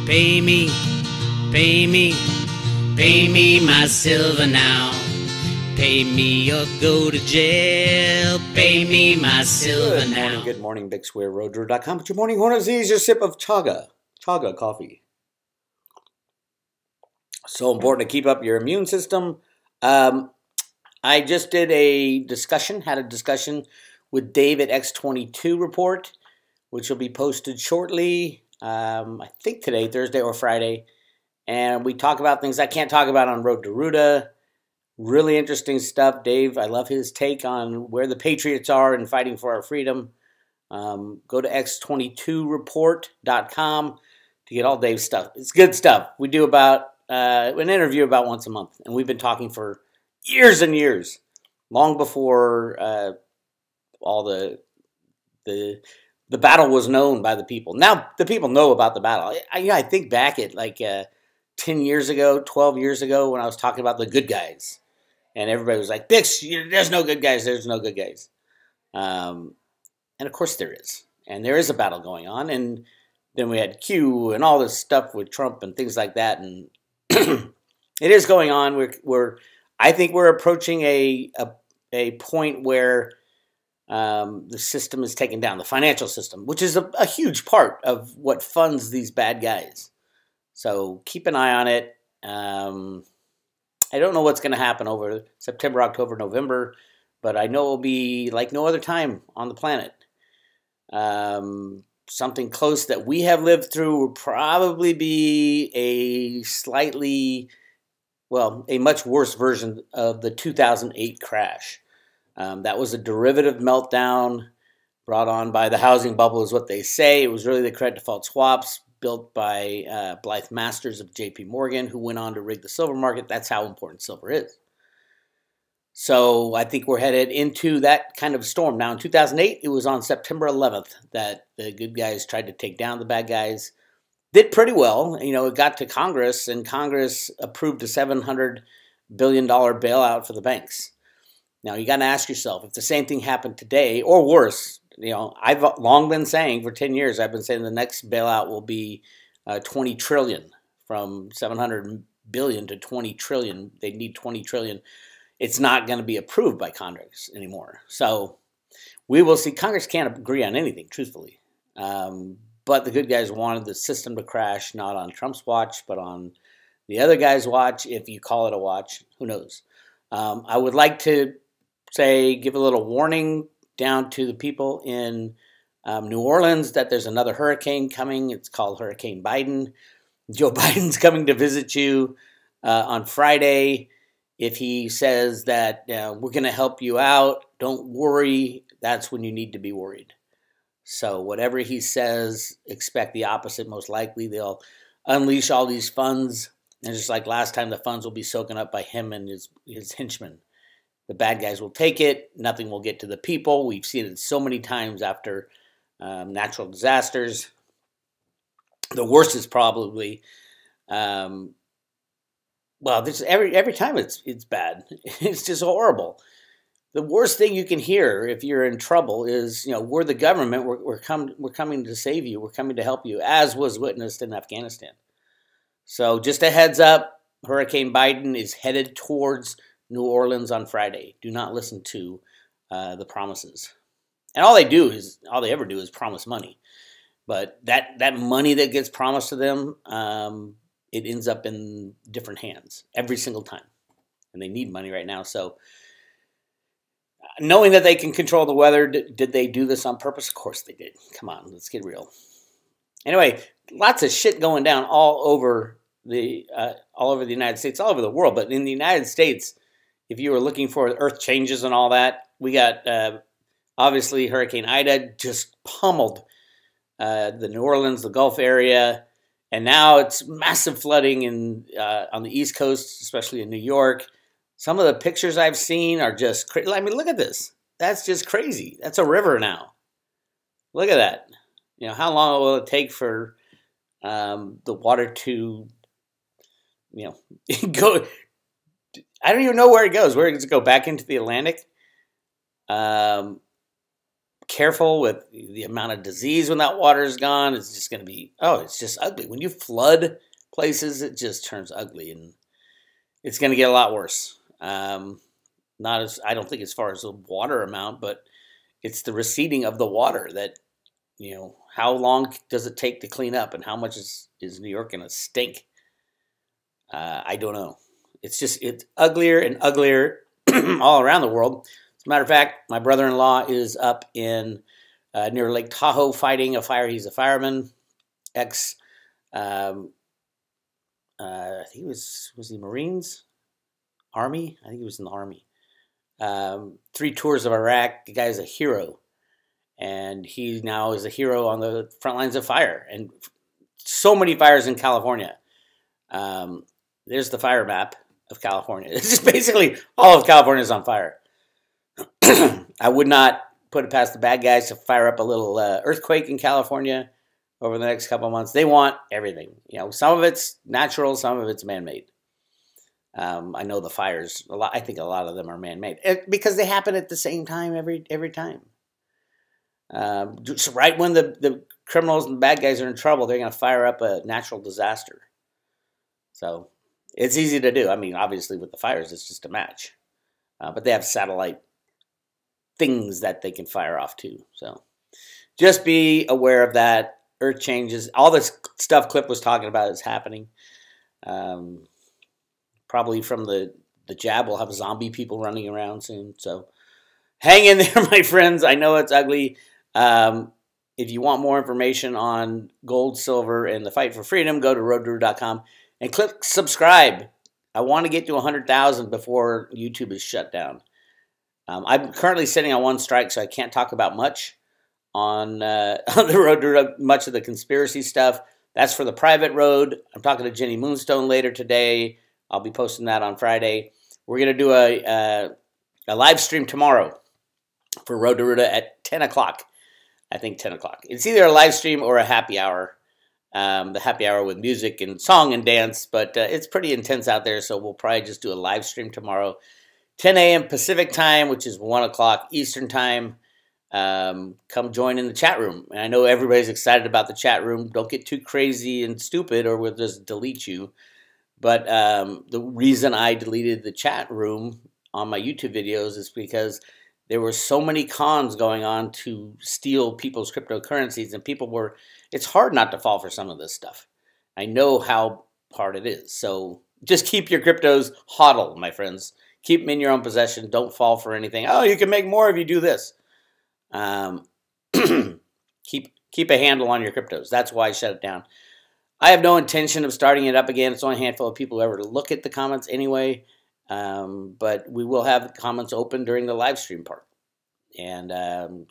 Pay me, pay me, pay me my silver now. Pay me or go to jail. Pay me my silver now. Good morning, Bix Weir, roadrunner.com. But your morning horn is your sip of chaga coffee. So important to keep up your immune system. I just did had a discussion with Dave at X22 Report, which will be posted shortly, I think today, Thursday or Friday. And we talk about things I can't talk about on Road to Ruta. Really interesting stuff. Dave, I love his take on where the Patriots are in fighting for our freedom. Go to x22report.com to get all Dave's stuff. It's good stuff. We do about an interview about once a month, and we've been talking for years and years, long before all the battle was known by the people. Now the people know about the battle. I think back at like 10 years ago, 12 years ago, when I was talking about the good guys. And everybody was like, Bix, there's no good guys. There's no good guys. And of course there is. And there is a battle going on. And then we had Q and all this stuff with Trump and things like that. And it is going on. I think we're approaching a point where the system is taken down, the financial system, which is a huge part of what funds these bad guys. So keep an eye on it. I don't know what's going to happen over September, October, November, but I know it will be like no other time on the planet. Something close that we have lived through will probably be a much worse version of the 2008 crash. That was a derivative meltdown brought on by the housing bubble is what they say. It was really the credit default swaps built by Blythe Masters of J.P. Morgan, who went on to rig the silver market. That's how important silver is. So I think we're headed into that kind of storm. Now, in 2008, it was on September 11th that the good guys tried to take down the bad guys. Did pretty well. It got to Congress, and Congress approved a $700 billion bailout for the banks. Now, you got to ask yourself, if the same thing happened today, or worse, I've long been saying for 10 years, I've been saying the next bailout will be 20 trillion, from 700 billion to 20 trillion. They need 20 trillion. It's not going to be approved by Congress anymore. So we will see. Congress can't agree on anything, truthfully. But the good guys wanted the system to crash, not on Trump's watch, but on the other guy's watch, if you call it a watch. Who knows? I would like to give a little warning down to the people in New Orleans that there's another hurricane coming. It's called Hurricane Biden. Joe Biden's coming to visit you on Friday. If he says that we're going to help you out, don't worry. That's when you need to be worried. So whatever he says, expect the opposite most likely. They'll unleash all these funds. And just like last time, the funds will be soaken up by him and his henchmen. The bad guys will take it. Nothing will get to the people. We've seen it so many times after natural disasters. The worst is probably, every time it's bad. It's just horrible. The worst thing you can hear if you're in trouble is, we're the government. We're coming to save you. We're coming to help you, as was witnessed in Afghanistan. So just a heads up, Hurricane Biden is headed towards New Orleans on Friday. Do not listen to the promises. And all they ever do is promise money. But that money that gets promised to them, it ends up in different hands every single time. And they need money right now. So knowing that they can control the weather, did they do this on purpose? Of course they did. Come on, let's get real. Anyway, lots of shit going down all over the United States, all over the world. But in the United States, if you were looking for earth changes and all that, we got, obviously, Hurricane Ida just pummeled the New Orleans, the Gulf area. And now it's massive flooding on the East Coast, especially in New York. Some of the pictures I've seen are just crazy. I mean, look at this. That's just crazy. That's a river now. Look at that. How long will it take for the water to, go? I don't even know where it goes. Where does it go? Back into the Atlantic? careful with the amount of disease when that water is gone. It's just going to be, it's just ugly. When you flood places, it just turns ugly, and it's going to get a lot worse. Not as, I don't think as far as the water amount, but it's the receding of the water that, how long does it take to clean up, and how much is New York going to stink? I don't know. It's uglier and uglier all around the world. As a matter of fact, my brother-in-law is up in near Lake Tahoe fighting a fire. He's a fireman, I think was he Marines? Army? I think he was in the Army. 3 tours of Iraq. The guy's a hero. And he now is a hero on the front lines of fire. And so many fires in California. There's the fire map of California. It's just basically all of California is on fire. I would not put it past the bad guys to fire up a little earthquake in California over the next couple of months. They want everything. Some of it's natural, some of it's man-made. I know the fires, I think a lot of them are man-made because they happen at the same time every time. So right when the criminals and the bad guys are in trouble, they're going to fire up a natural disaster. So it's easy to do. I mean, obviously with the fires, it's just a match. But they have satellite things that they can fire off too. So just be aware of that. Earth changes. All this stuff Clip was talking about is happening. Probably from the jab, we'll have zombie people running around soon. So hang in there, my friends. I know it's ugly. If you want more information on gold, silver, and the fight for freedom, go to roadtoruda.com and click subscribe. I want to get to 100,000 before YouTube is shut down. I'm currently sitting on 1 strike, so I can't talk about much on the road to much of the conspiracy stuff. That's for the private road. I'm talking to Jenny Moonstone later today. I'll be posting that on Friday. We're going to do a live stream tomorrow for Road to Ruda at 10 o'clock. I think 10 o'clock. It's either a live stream or a happy hour. The happy hour with music and song and dance, but it's pretty intense out there, so we'll probably just do a live stream tomorrow. 10 a.m. Pacific time, which is 1 o'clock Eastern time. Come join in the chat room. And I know everybody's excited about the chat room. Don't get too crazy and stupid or we'll just delete you. But the reason I deleted the chat room on my YouTube videos is because there were so many cons going on to steal people's cryptocurrencies, and it's hard not to fall for some of this stuff. I know how hard it is. So just keep your cryptos hodl, my friends. Keep them in your own possession. Don't fall for anything. Oh, you can make more if you do this. Keep a handle on your cryptos. That's why I shut it down. I have no intention of starting it up again. It's only a handful of people who ever look at the comments anyway. But we will have the comments open during the live stream part. And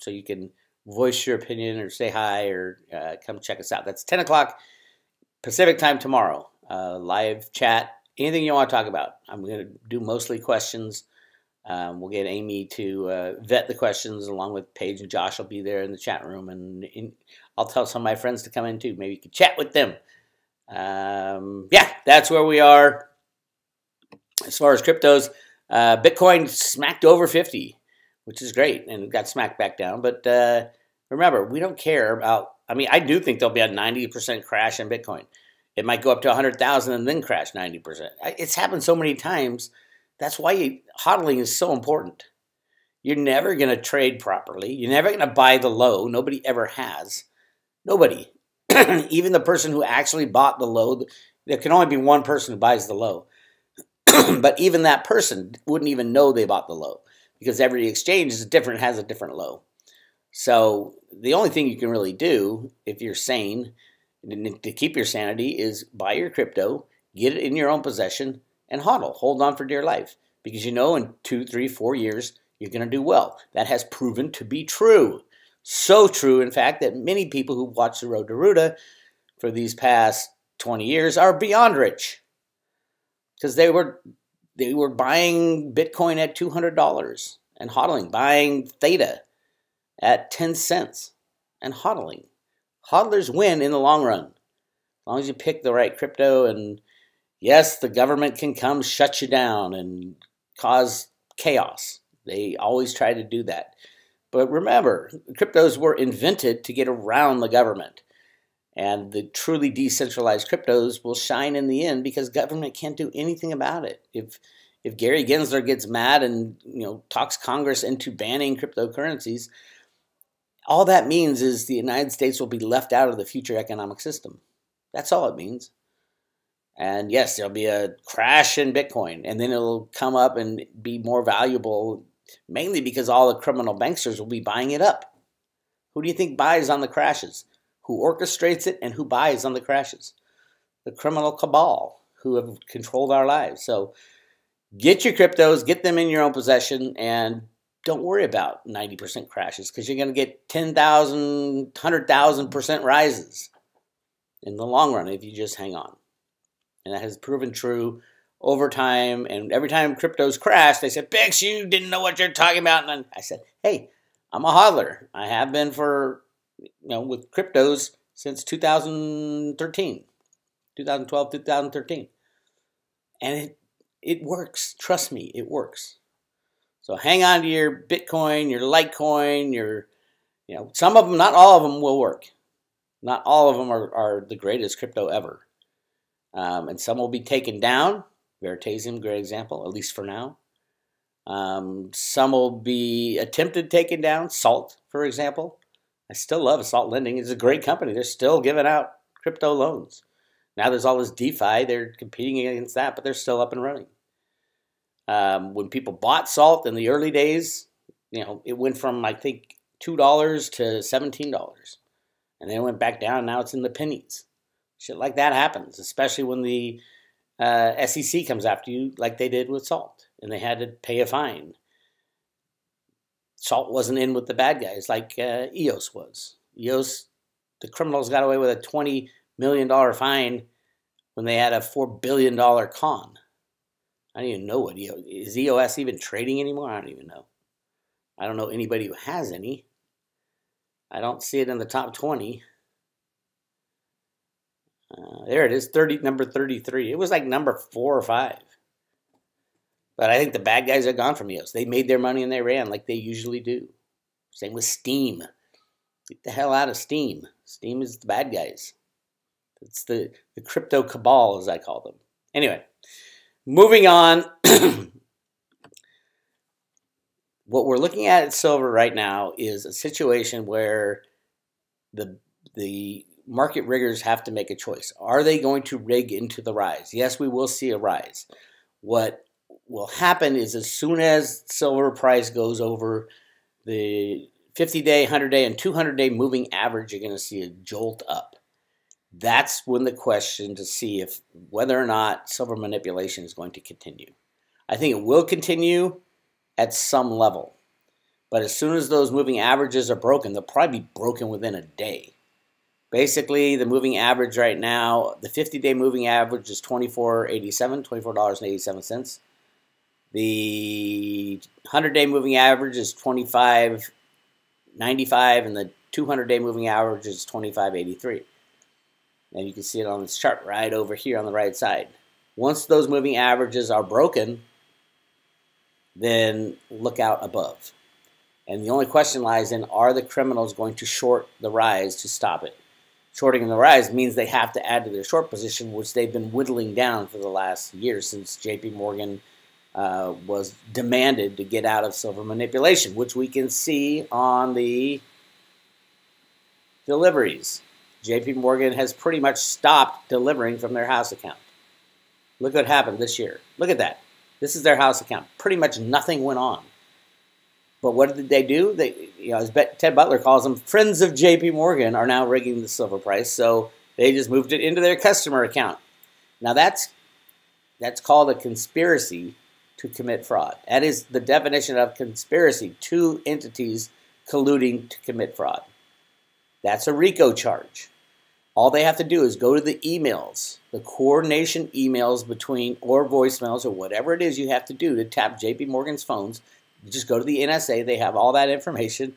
so you can voice your opinion or say hi or come check us out. That's 10 o'clock Pacific time tomorrow. Live chat. Anything you want to talk about. I'm going to do mostly questions. We'll get Amy to vet the questions along with Paige and Josh will be there in the chat room. And I'll tell some of my friends to come in too. Maybe you can chat with them. Yeah, that's where we are. As far as cryptos, Bitcoin smacked over 50, which is great. And it got smacked back down. But remember, we don't care about, I do think there'll be a 90% crash in Bitcoin. It might go up to 100,000 and then crash 90%. It's happened so many times. That's why hodling is so important. You're never going to trade properly. You're never going to buy the low. Nobody ever has. Nobody. Even the person who actually bought the low, there can only be one person who buys the low. But even that person wouldn't even know they bought the low because every exchange is different, has a different low. So the only thing you can really do if you're sane to keep your sanity is buy your crypto, get it in your own possession, and hodl. Hold on for dear life. Because in 2, 3, 4 years, you're going to do well. That has proven to be true. So true, in fact, that many people who watched the Road to Ruda for these past 20 years are beyond rich. Because they were buying Bitcoin at $200 and hodling, buying Theta at 10 cents and hodling. Hodlers win in the long run. As long as you pick the right crypto, and yes, the government can come shut you down and cause chaos. They always try to do that. But remember, cryptos were invented to get around the government. And the truly decentralized cryptos will shine in the end because government can't do anything about it. If Gary Gensler gets mad and talks Congress into banning cryptocurrencies, all that means is the United States will be left out of the future economic system. That's all it means. And yes, there'll be a crash in Bitcoin, and then it'll come up and be more valuable, mainly because all the criminal banksters will be buying it up. Who do you think buys on the crashes? Who orchestrates it and who buys on the crashes? The criminal cabal who have controlled our lives. So get your cryptos, get them in your own possession, and don't worry about 90% crashes because you're going to get 10,000, 100,000% rises in the long run if you just hang on. And that has proven true over time. And every time cryptos crash, they said, Bix, you didn't know what you're talking about. And then I said, hey, I'm a hodler. I have been for, with cryptos since 2013, 2012, 2013. And it works. Trust me, it works. So hang on to your Bitcoin, your Litecoin, some of them, not all of them will work. Not all of them are the greatest crypto ever. And some will be taken down. Veritasium, great example, at least for now. Some will be attempted taken down. Salt, for example. I still love Salt Lending. It's a great company. They're still giving out crypto loans. Now there's all this DeFi. They're competing against that, but they're still up and running. When people bought Salt in the early days, it went from, I think, $2 to $17. And then it went back down. Now it's in the pennies. Shit like that happens, especially when the SEC comes after you like they did with Salt. And they had to pay a fine. Salt wasn't in with the bad guys like EOS was. EOS, the criminals got away with a $20 million fine when they had a $4 billion con. I don't even know what EOS is. EOS even trading anymore? I don't even know. I don't know anybody who has any. I don't see it in the top 20. There it is, number 33. It was like number 4 or 5. But I think the bad guys are gone from EOS. They made their money and they ran like they usually do. Same with Steam. Get the hell out of Steam. Steam is the bad guys. It's the crypto cabal, as I call them. Anyway, moving on. What we're looking at silver right now is a situation where the market riggers have to make a choice. Are they going to rig into the rise? Yes, we will see a rise. What will happen is as soon as silver price goes over the 50-day, 100-day, and 200-day moving average, you're going to see a jolt up. That's when the question to see if whether or not silver manipulation is going to continue. I think it will continue at some level. But as soon as those moving averages are broken, they'll probably be broken within a day. Basically, the moving average right now, the 50-day moving average is $24.87, $24.87. The 100-day moving average is $25.95, and the 200-day moving average is $25.83. And you can see it on this chart right over here on the right side. Once those moving averages are broken, then look out above. And the only question lies in, are the criminals going to short the rise to stop it? Shorting the rise means they have to add to their short position, which they've been whittling down for the last year since JP Morgan was demanded to get out of silver manipulation, which we can see on the deliveries. JP Morgan has pretty much stopped delivering from their house account. Look what happened this year. Look at that. This is their house account. Pretty much nothing went on. But what did they do? They, as Ted Butler calls them, friends of JP Morgan are now rigging the silver price. So they just moved it into their customer account. Now that's called a conspiracy to commit fraud. That is the definition of conspiracy. Two entities colluding to commit fraud. That's a RICO charge. All they have to do is go to the emails, the coordination emails between, or voicemails, or whatever it is you have to do to tap JP Morgan's phones. You just go to the NSA, they have all that information,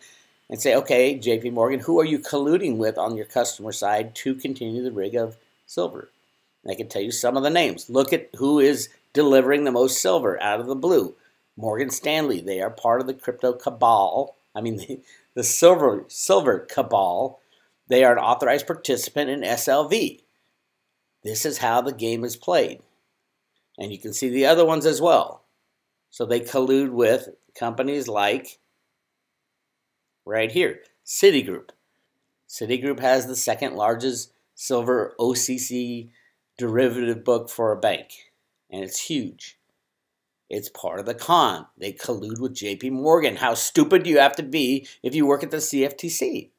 and say, okay, JP Morgan, who are you colluding with on your customer side to continue the rig of silver? And I can tell you some of the names. Look at who is delivering the most silver out of the blue. Morgan Stanley, they are part of the crypto cabal I mean, the silver cabal, they are an authorized participant in SLV. This is how the game is played. And you can see the other ones as well. So they collude with companies like, right here, Citigroup. Citigroup has the second largest silver OCC derivative book for a bank, and it's huge. It's part of the con. They collude with JP Morgan. How stupid do you have to be if you work at the CFTC?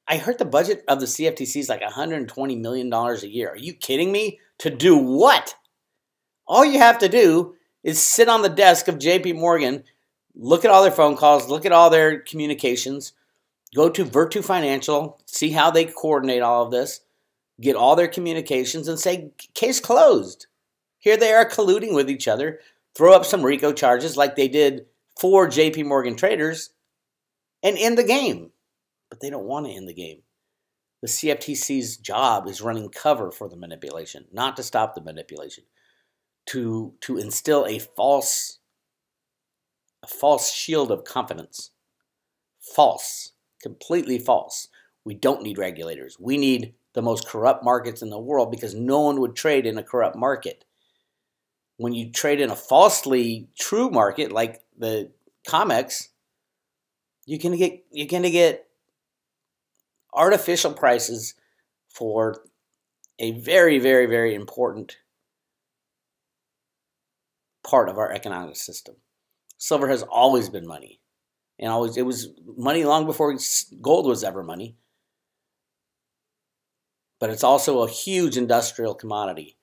I heard the budget of the CFTC is like $120 million a year. Are you kidding me? To do what? All you have to do is sit on the desk of JP Morgan, look at all their phone calls, look at all their communications, go to Virtu Financial, see how they coordinate all of this, get all their communications and say, case closed. Here they are colluding with each other, throw up some RICO charges like they did for JP Morgan traders, and end the game. But they don't want to end the game. The CFTC's job is running cover for the manipulation, not to stop the manipulation, to instill a false shield of confidence. False. Completely false. We don't need regulators. We need the most corrupt markets in the world because no one would trade in a corrupt market. When you trade in a falsely true market like the COMEX, you're gonna get artificial prices for a very, very, very important part of our economic system. Silver has always been money. And it was money long before gold was ever money. But it's also a huge industrial commodity.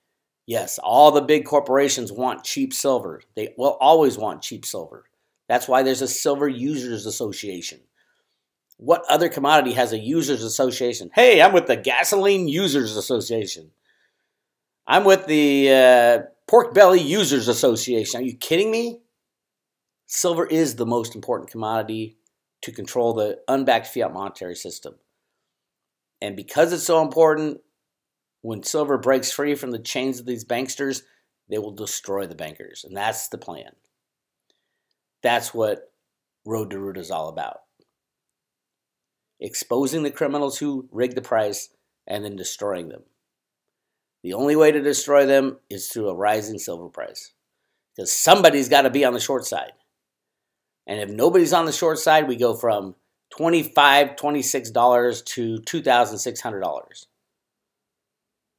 Yes, all the big corporations want cheap silver. They will always want cheap silver. That's why there's a Silver Users Association. What other commodity has a users association? Hey, I'm with the Gasoline Users Association. I'm with the Pork Belly Users Association. Are you kidding me? Silver is the most important commodity to control the unbacked fiat monetary system. And because it's so important, when silver breaks free from the chains of these banksters, they will destroy the bankers. And that's the plan. That's what Road to Root is all about. Exposing the criminals who rig the price and then destroying them. The only way to destroy them is through a rising silver price. Because somebody's got to be on the short side. And if nobody's on the short side, we go from $25, $26 to $2,600.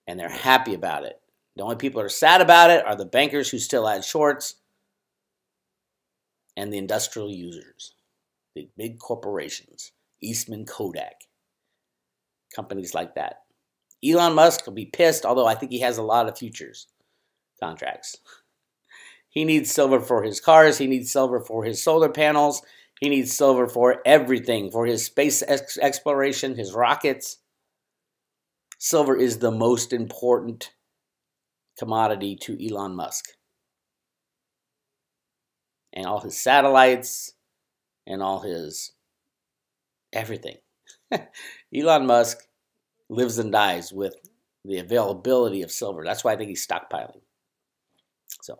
And they're happy about it. The only people who are sad about it are the bankers who still add shorts and the industrial users, the big corporations, Eastman Kodak, companies like that. Elon Musk will be pissed, although I think he has a lot of futures contracts. He needs silver for his cars. He needs silver for his solar panels. He needs silver for everything, for his space exploration, his rockets. Silver is the most important commodity to Elon Musk. And all his satellites and all his everything. Elon Musk lives and dies with the availability of silver. That's why I think he's stockpiling. So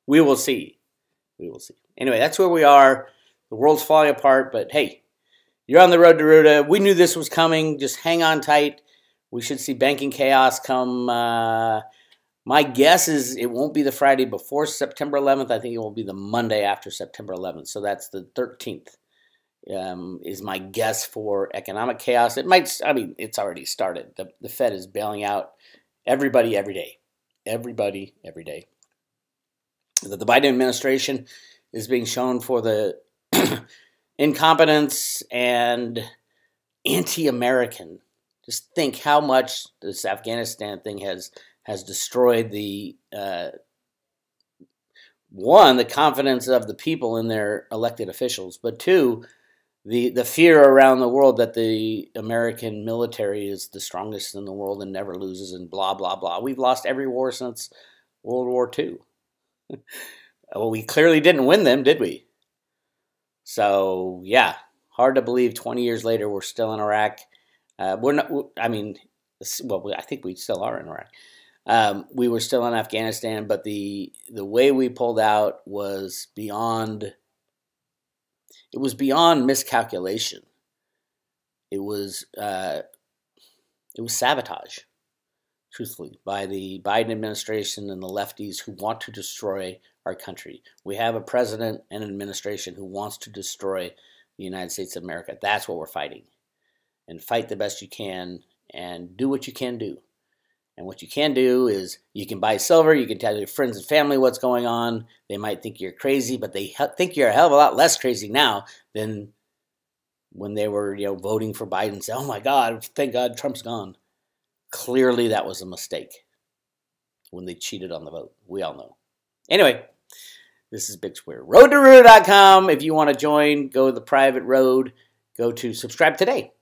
we will see. We will see. Anyway, that's where we are. The world's falling apart, but hey, you're on the road to Ruta. We knew this was coming. Just hang on tight. We should see banking chaos come. My guess is it won't be the Friday before September 11th. I think it will be the Monday after September 11th. So that's the 13th. Is my guess for economic chaos. It might, I mean, it's already started. The Fed is bailing out everybody every day. Everybody every day. That the Biden administration is being shown for the incompetence and anti-American. Just think how much this Afghanistan thing has destroyed the one, the confidence of the people in their elected officials, but two, the fear around the world that the American military is the strongest in the world and never loses and blah, blah, blah. We've lost every war since World War II. Well, we clearly didn't win them, did we? So, yeah, hard to believe 20 years later we're still in Iraq. We're not, I mean, well, I think we still are in Iraq. We were still in Afghanistan, but the way we pulled out was beyond it was beyond miscalculation. It was sabotage, truthfully, by the Biden administration and the lefties who want to destroy our country. We have a president and an administration who wants to destroy the United States of America. That's what we're fighting. And fight the best you can and do what you can do. And what you can do is you can buy silver, you can tell your friends and family what's going on. They might think you're crazy, but they think you're a hell of a lot less crazy now than when they were, voting for Biden and say, oh my God, thank God Trump's gone. Clearly that was a mistake when they cheated on the vote. We all know. Anyway, this is Bix Weir. RoadToRuta.com. If you want to join, go to the private road. Go to subscribe today.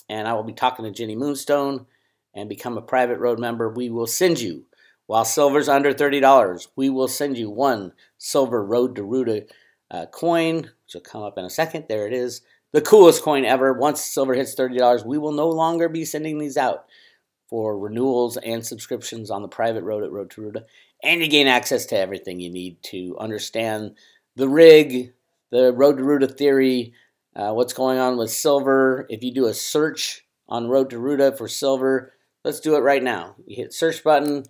And I will be talking to Jenny Moonstone and become a private road member. We will send you, while silver's under $30, we will send you one silver Road to Ruta coin, which will come up in a second. There it is. The coolest coin ever. Once silver hits $30, we will no longer be sending these out for renewals and subscriptions on the private road at Road to Ruta. And you gain access to everything you need to understand the rig, the Road to Ruta theory, what's going on with silver. If you do a search on Road to Ruta for silver, let's do it right now. You hit search button,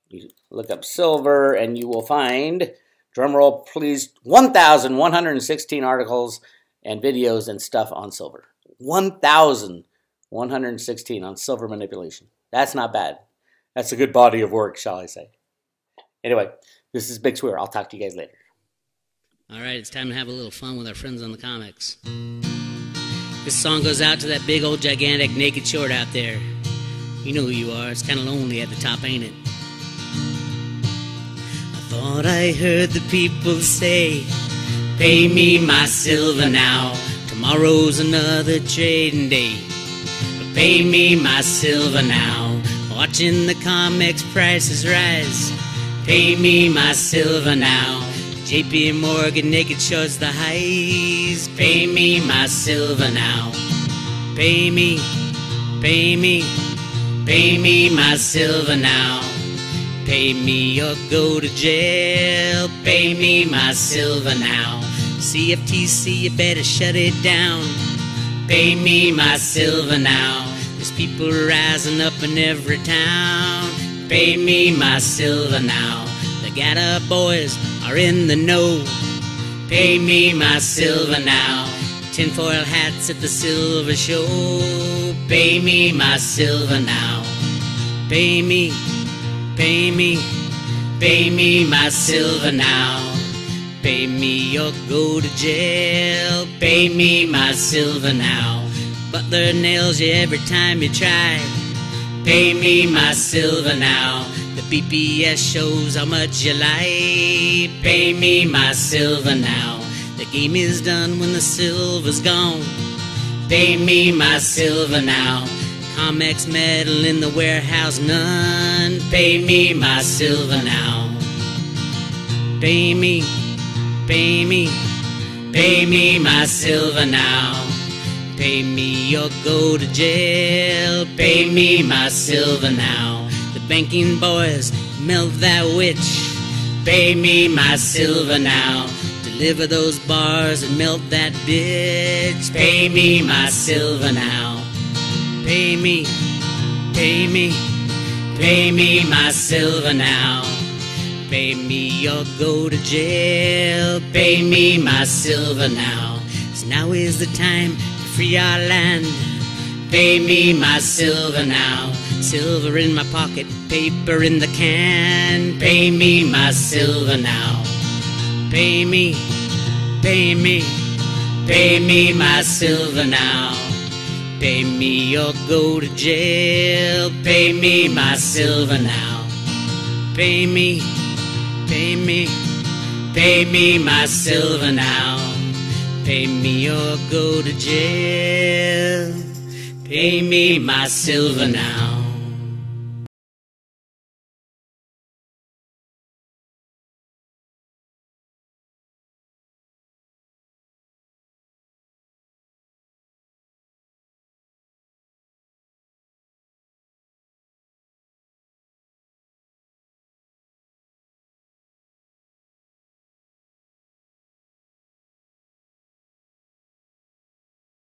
you look up silver, and you will find, drumroll please, 1,116 articles and videos and stuff on silver. 1,116 on silver manipulation. That's not bad. That's a good body of work, shall I say. Anyway, this is Bix Weir. I'll talk to you guys later. All right, it's time to have a little fun with our friends on the comics. This song goes out to that big old gigantic naked short out there. You know who you are. It's kind of lonely at the top, ain't it? I thought I heard the people say, pay me my silver now. Tomorrow's another trading day. But pay me my silver now. Watching the comics prices rise. Pay me my silver now. JP Morgan naked shorts the highs. Pay me my silver now. Pay me, pay me, pay me my silver now. Pay me or go to jail. Pay me my silver now. CFTC, you better shut it down. Pay me my silver now. There's people rising up in every town. Pay me my silver now. The Gatta boys are in the know. Pay me my silver now. Tinfoil hats at the silver show. Pay me my silver now. Pay me, pay me, pay me my silver now. Pay me or go to jail. Pay me my silver now. Butler nails you every time you try. Pay me my silver now. The BPS shows how much you lie. Pay me my silver now. The game is done when the silver's gone. Pay me my silver now. Comex metal in the warehouse, none. Pay me my silver now. Pay me, pay me, pay me my silver now. Pay me or go to jail. Pay me my silver now. The banking boys melt that witch. Pay me my silver now. Deliver those bars and melt that bitch. Pay me my silver now. Pay me, pay me, pay me my silver now. Pay me or go to jail. Pay me my silver now. 'Cause now is the time to free our land. Pay me my silver now. Silver in my pocket, paper in the can. Pay me my silver now. Pay me, pay me, pay me my silver now. Pay me or go to jail. Pay me my silver now. Pay me, pay me, pay me my silver now. Pay me or go to jail. Pay me my silver now.